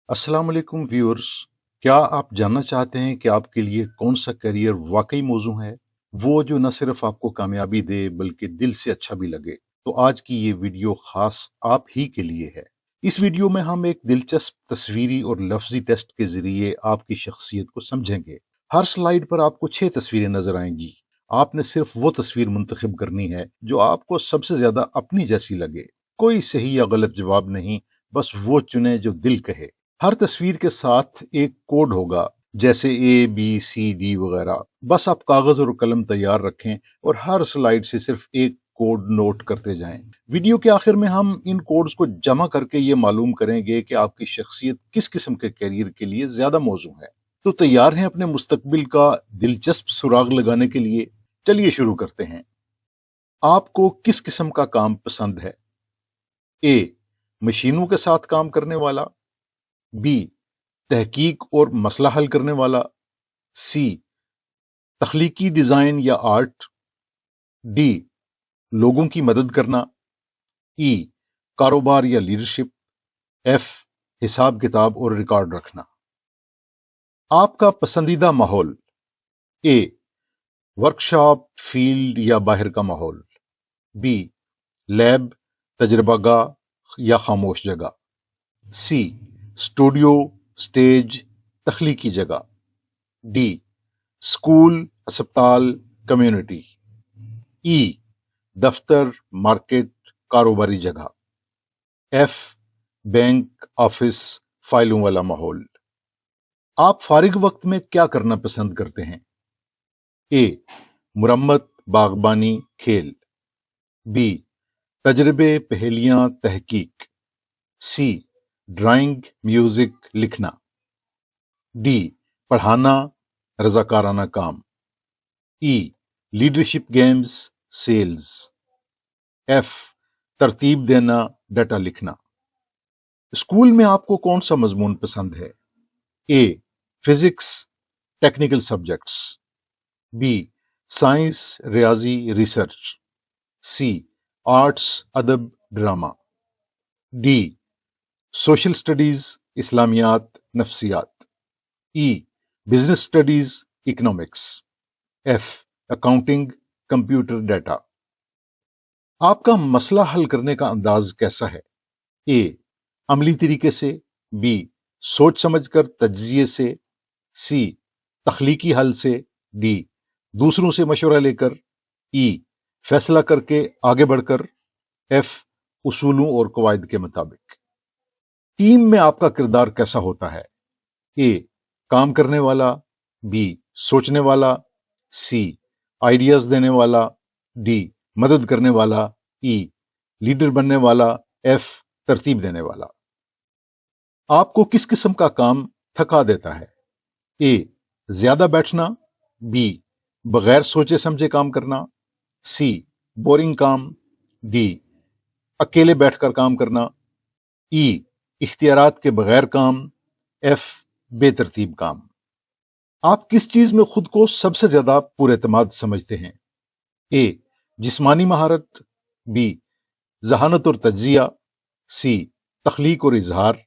अस्सलाम वालेकुम व्यूअर्स। क्या आप जानना चाहते हैं कि आपके लिए कौन सा करियर वाकई मौजू है, वो जो न सिर्फ आपको कामयाबी दे बल्कि दिल से अच्छा भी लगे? तो आज की ये वीडियो खास आप ही के लिए है। इस वीडियो में हम एक दिलचस्प तस्वीरी और लफ्जी टेस्ट के जरिए आपकी शख्सियत को समझेंगे। हर स्लाइड पर आपको 6 तस्वीरें नजर आएंगी। आपने सिर्फ वो तस्वीर मुंतखब करनी है जो आपको सबसे ज्यादा अपनी जैसी लगे। कोई सही या गलत जवाब नहीं, बस वो चुने जो दिल कहे। हर तस्वीर के साथ एक कोड होगा, जैसे ABCD वगैरह। बस आप कागज और कलम तैयार रखें और हर स्लाइड से सिर्फ एक कोड नोट करते जाएं। वीडियो के आखिर में हम इन कोड्स को जमा करके ये मालूम करेंगे कि आपकी शख्सियत किस किस्म के करियर के लिए ज्यादा मौजू है। तो तैयार हैं अपने मुस्तकबिल का दिलचस्प सुराग लगाने के लिए? चलिए शुरू करते हैं। आपको किस किस्म का काम पसंद है? ए, मशीनों के साथ काम करने वाला। बी, तहकीक और मसला हल करने वाला। सी, तख्लीकी डिजाइन या आर्ट। डी, लोगों की मदद करना। ई, कारोबार या लीडरशिप। एफ, हिसाब किताब और रिकॉर्ड रखना। आपका पसंदीदा माहौल? ए, वर्कशॉप, फील्ड या बाहर का माहौल। बी, लैब, तजर्बागाह या खामोश जगह। सी, स्टूडियो, स्टेज, तख्लीकी जगह। डी, स्कूल, अस्पताल, कम्युनिटी। ई, दफ्तर, मार्केट, कारोबारी जगह। एफ, बैंक, ऑफिस, फाइलों वाला माहौल। आप फारिग वक्त में क्या करना पसंद करते हैं? ए, मुरम्मत, बागबानी, खेल। बी, तजर्बे, पहेलियां, तहकीक। सी, ड्राइंग, म्यूजिक, लिखना। डी, पढ़ाना, रजाकाराना काम। ई, लीडरशिप गेम्स, सेल्स। एफ, तरतीब देना, डाटा लिखना। स्कूल में आपको कौन सा मजमून पसंद है? A, physics, technical subjects. B, science, रियाजी, रिसर्च। सी, आर्ट्स, अदब, ड्रामा। डी, सोशल स्टडीज, इस्लामियात, नफ्सियात। E, business studies, economics. F, accounting, computer data. आपका मसला हल करने का अंदाज कैसा है? ए, अमली तरीके से। बी, सोच समझकर तज्जिए से। सी, तख्लीकी हल से। डी, दूसरों से मशवरा लेकर। ई, फैसला करके आगे बढ़कर। एफ, उसूलों और कवायद के मुताबिक। टीम में आपका किरदार कैसा होता है? ए, काम करने वाला। बी, सोचने वाला। सी, आइडियाज देने वाला। डी, मदद करने वाला। ई, लीडर बनने वाला। एफ, तरतीब देने वाला। आपको किस किस्म का काम थका देता है? ए, ज्यादा बैठना। बी, बगैर सोचे समझे काम करना। सी, बोरिंग काम। डी, अकेले बैठकर काम करना। ई, इख्तियारात के बगैर काम। एफ, बेतरतीब काम। आप किस चीज में खुद को सबसे ज्यादा पुरएतमाद समझते हैं? ए, जिस्मानी महारत। बी, जहानत और तज्जिया। सी, तख्लीक और इजहार।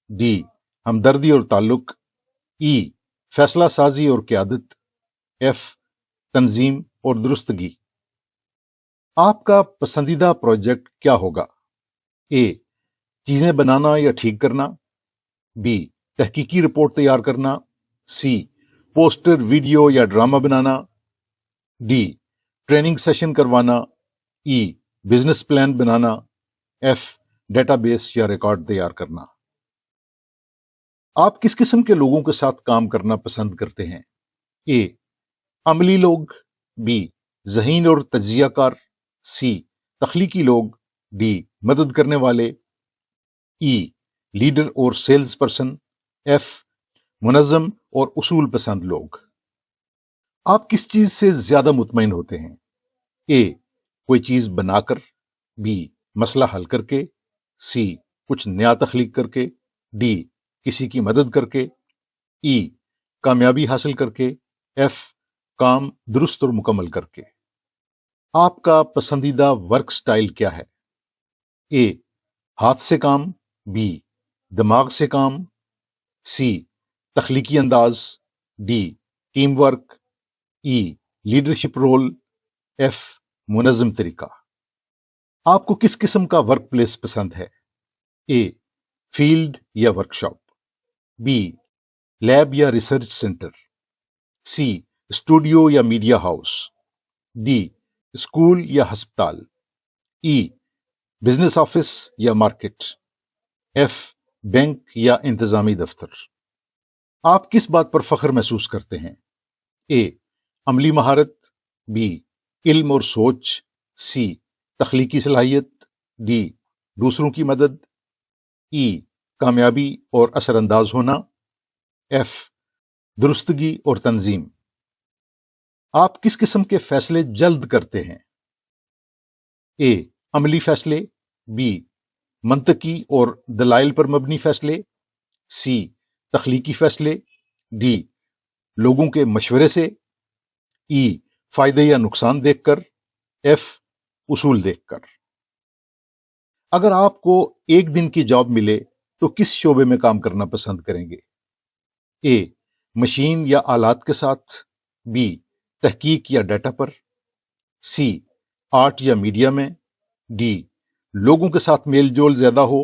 डी, हमदर्दी और ताल्लुक। ई, फैसला साजी और क़यादत। एफ, तंजीम और दुरुस्तगी। आपका पसंदीदा प्रोजेक्ट क्या होगा? ए, चीजें बनाना या ठीक करना। बी, तहकीकी रिपोर्ट तैयार करना। सी, पोस्टर, वीडियो या ड्रामा बनाना। डी, ट्रेनिंग सेशन करवाना। ई, बिजनेस प्लान बनाना। एफ, डेटाबेस या रिकॉर्ड तैयार करना। आप किस किस्म के लोगों के साथ काम करना पसंद करते हैं? ए, अमली लोग। बी, ज़हीन और तज्जियाकार। सी, तख्लीकी लोग। डी, मदद करने वाले। ई, लीडर और सेल्स पर्सन। एफ, मुनज़्ज़म और उसूल पसंद लोग। आप किस चीज से ज्यादा मुतमईन होते हैं? ए, कोई चीज बनाकर। बी, मसला हल करके। सी, कुछ नया तख्लीक करके। डी, किसी की मदद करके। ई, कामयाबी हासिल करके। एफ, काम दुरुस्त और मुकम्मल करके। आपका पसंदीदा वर्क स्टाइल क्या है? ए, हाथ से काम। बी, दिमाग से काम। सी تخلیقی انداز، ڈی ٹیم ورک، ای لیڈرشپ رول، ایف منظم طریقہ۔ آپ کو کس قسم کا ورک پلیس پسند ہے؟ اے فیلڈ یا ورکشاپ، بی لیب یا ریسرچ سینٹر، سی اسٹوڈیو یا میڈیا ہاؤس، ڈی اسکول یا ہسپتال، ای بزنس آفس یا مارکیٹ، ایف بینک یا انتظامی دفتر۔ آپ کس بات پر فخر محسوس کرتے ہیں؟ اے عملی مہارت، بی علم اور سوچ، سی تخلیقی صلاحیت، ڈی دوسروں کی مدد، ای کامیابی اور اثر انداز ہونا، ایف درستگی اور تنظیم۔ آپ کس قسم کے فیصلے جلد کرتے ہیں؟ اے عملی فیصلے، بی منطقی اور دلائل پر مبنی فیصلے، سی تخلیقی فیصلے، ڈی لوگوں کے مشورے سے، ای فائدے یا نقصان دیکھ کر، ایف اصول دیکھ کر۔ اگر آپ کو ایک دن کی جاب ملے تو کس شعبے میں کام کرنا پسند کریں گے؟ اے مشین یا آلات کے ساتھ، بی تحقیق یا ڈیٹا پر، سی آرٹ یا میڈیا میں، ڈی لوگوں کے ساتھ میل جول زیادہ ہو،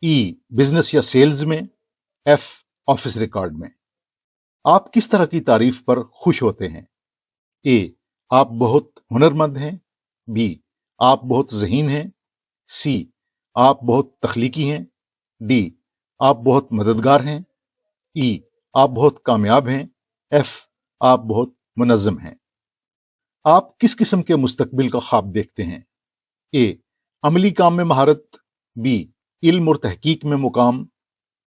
ای بزنس یا سیلز میں، ایف آفس ریکارڈ میں۔ آپ کس طرح کی تعریف پر خوش ہوتے ہیں؟ اے آپ بہت ہنرمند ہیں، بی آپ بہت ذہین ہیں، سی آپ بہت تخلیقی ہیں، ڈی آپ بہت مددگار ہیں، ای آپ بہت کامیاب ہیں، ایف آپ بہت منظم ہیں۔ آپ کس قسم کے مستقبل کا خواب دیکھتے ہیں؟ اے عملی کام میں مہارت، بی علم اور تحقیق میں مقام،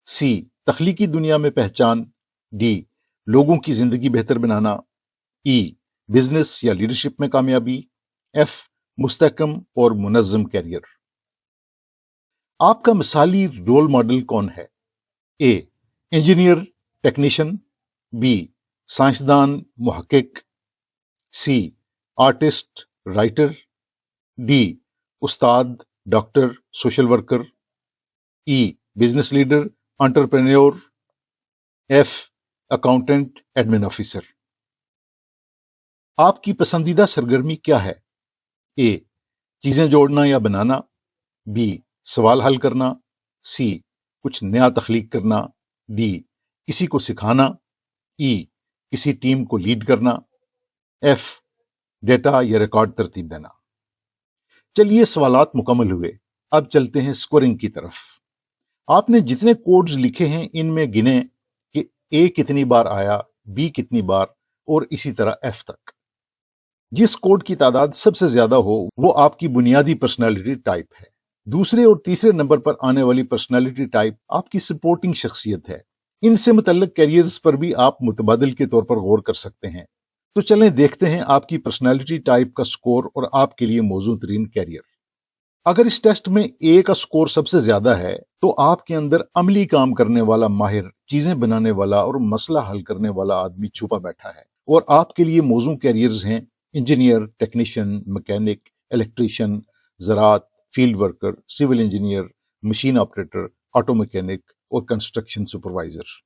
سی تخلیقی دنیا میں پہچان، ڈی لوگوں کی زندگی بہتر بنانا، ای بزنس یا لیڈرشپ میں کامیابی، ایف مستحکم اور منظم کیریئر۔ آپ کا مثالی رول ماڈل کون ہے؟ اے انجینئر ٹیکنیشین، بی سائنسدان محقق، سی آرٹسٹ رائٹر، ڈی استاد doctor social worker, E business leader entrepreneur, F accountant admin officer. آپ کی پسندیدہ سرگرمی کیا ہے؟ اے چیزیں جوڑنا یا بنانا، بی سوال حل کرنا، سی کچھ نیا تخلیق کرنا، ڈی کسی کو سکھانا، ای کسی ٹیم کو لیڈ کرنا، ایف ڈیٹا یا ریکارڈ ترتیب دینا۔ چلیے سوالات مکمل ہوئے، اب چلتے ہیں اسکورنگ کی طرف۔ آپ نے جتنے کوڈز لکھے ہیں ان میں گنیں کہ اے کتنی بار آیا، بی کتنی بار، اور اسی طرح ایف تک۔ جس کوڈ کی تعداد سب سے زیادہ ہو وہ آپ کی بنیادی پرسنالٹی ٹائپ ہے۔ دوسرے اور تیسرے نمبر پر آنے والی پرسنالٹی ٹائپ آپ کی سپورٹنگ شخصیت ہے۔ ان سے متعلق کیریئرز پر بھی آپ متبادل کے طور پر غور کر سکتے ہیں۔ تو چلیں دیکھتے ہیں آپ کی پرسنالٹی ٹائپ کا سکور اور آپ کے لیے موزوں ترین کیریئر۔ اگر اس ٹیسٹ میں اے کا سکور سب سے زیادہ ہے تو آپ کے اندر عملی کام کرنے والا ماہر، چیزیں بنانے والا اور مسئلہ حل کرنے والا آدمی چھپا بیٹھا ہے، اور آپ کے لیے موزوں کیریئرز ہیں انجینئر، ٹیکنیشین، مکینک، الیکٹریشین، زراعت، field worker, civil engineer, machine operator, auto mechanic اور کنسٹرکشن سپروائزر۔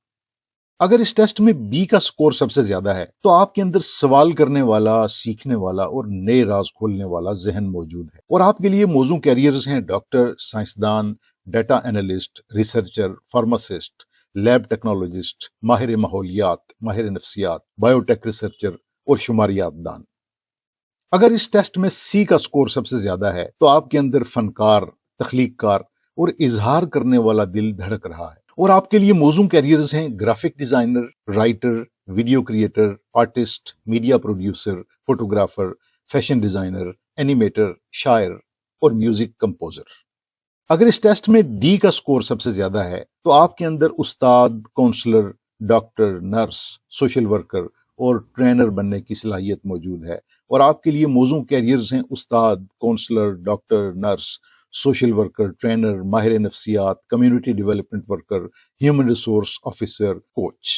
اگر اس ٹیسٹ میں بی کا سکور سب سے زیادہ ہے تو آپ کے اندر سوال کرنے والا، سیکھنے والا اور نئے راز کھولنے والا ذہن موجود ہے، اور آپ کے لیے موزوں کیریئرز ہیں ڈاکٹر، سائنسدان، data analyst, researcher, pharmacist, lab technologist, ماہر ماحولیات، ماہر نفسیات، بایو ٹیک ریسرچر اور شماریات دان۔ اگر اس ٹیسٹ میں سی کا سکور سب سے زیادہ ہے تو آپ کے اندر فنکار، تخلیق کار اور اظہار کرنے والا دل دھڑک رہا ہے، اور آپ کے لیے موزوں کیریئرز ہیں graphic designer, writer, video creator, artist, media producer, photographer, fashion designer, animator, شاعر اور میوزک کمپوزر۔ اگر اس ٹیسٹ میں ڈی کا سکور سب سے زیادہ ہے تو آپ کے اندر استاد، counsellor, doctor, nurse, social worker اور ٹرینر بننے کی صلاحیت موجود ہے، اور آپ کے لیے موزوں کیریئرز ہیں استاد، counsellor, doctor, nurse, social worker, trainer, ماہر نفسیات، community development worker, human resource officer, coach.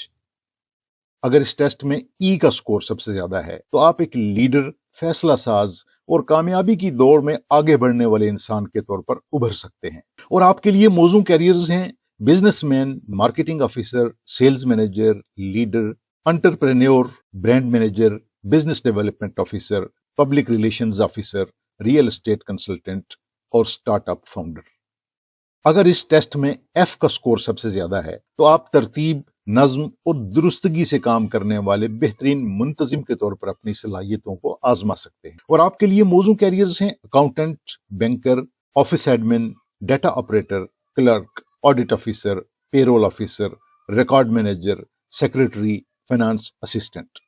اگر اس ٹیسٹ میں ای کا سکور سب سے زیادہ ہے تو آپ ایک لیڈر، فیصلہ ساز اور کامیابی کی دوڑ میں آگے بڑھنے والے انسان کے طور پر ابھر سکتے ہیں، اور آپ کے لیے موزوں کیریئرز ہیں business man, marketing officer, sales manager, leader, entrepreneur, brand manager, business development officer, public relations officer, real estate consultant और स्टार्टअप फाउंडर। अगर इस टेस्ट में एफ का स्कोर सबसे ज्यादा है तो आप तरतीब, नज्म और दुरुस्तगी से काम करने वाले बेहतरीन मुंतजिम के तौर पर अपनी सलाहियतों को आजमा सकते हैं। और आपके लिए मौजू कैरियर्स हैं accountant, banker, office admin, data operator, clerk, audit officer, payroll officer, record manager, secretary, finance assistant.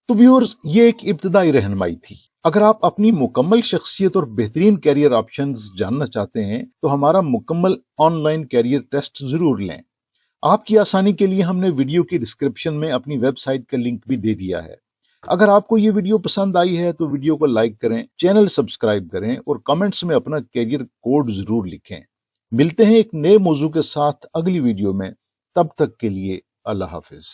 तो व्यूअर्स, ये एक इब्तदाई रहनुमाई थी। अगर आप अपनी मुकम्मल शख्सियत और बेहतरीन कैरियर ऑप्शंस जानना चाहते हैं तो हमारा मुकम्मल ऑनलाइन कैरियर टेस्ट जरूर लें। आपकी आसानी के लिए हमने वीडियो की डिस्क्रिप्शन में अपनी वेबसाइट का लिंक भी दे दिया है। अगर आपको ये वीडियो पसंद आई है तो वीडियो को लाइक करें, चैनल सब्सक्राइब करें और कमेंट्स में अपना कैरियर कोड जरूर लिखें। मिलते हैं एक नए मौजू के साथ अगली वीडियो में। तब तक के लिए अल्लाह हाफिज।